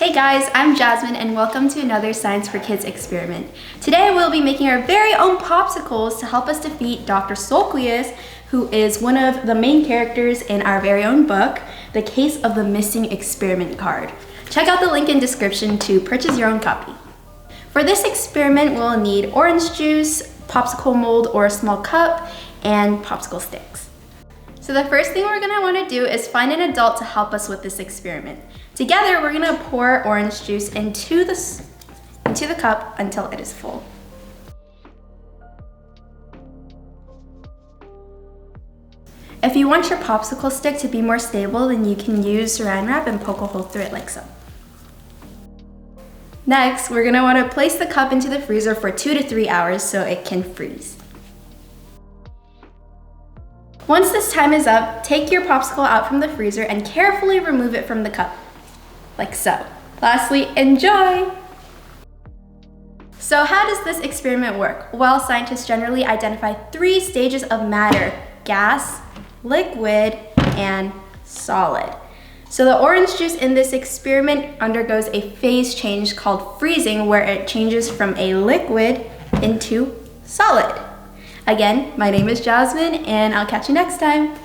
Hey guys, I'm Jasmine and welcome to another Science for Kids experiment. Today we'll be making our very own popsicles to help us defeat Dr. Sulclius, who is one of the main characters in our very own book, The Case of the Missing Experiment card. Check out the link in description to purchase your own copy. For this experiment, we'll need orange juice, popsicle mold or a small cup, and popsicle sticks. So the first thing we're gonna wanna do is find an adult to help us with this experiment. Together, we're gonna pour orange juice into the cup until it is full. If you want your popsicle stick to be more stable, then you can use saran wrap and poke a hole through it like so. Next, we're gonna wanna place the cup into the freezer for 2 to 3 hours so it can freeze. Once this time is up, take your popsicle out from the freezer and carefully remove it from the cup, like so. Lastly, enjoy! So how does this experiment work? Well, scientists generally identify 3 stages of matter: gas, liquid, and solid. So the orange juice in this experiment undergoes a phase change called freezing, where it changes from a liquid into solid. Again, my name is Jasmine, and I'll catch you next time.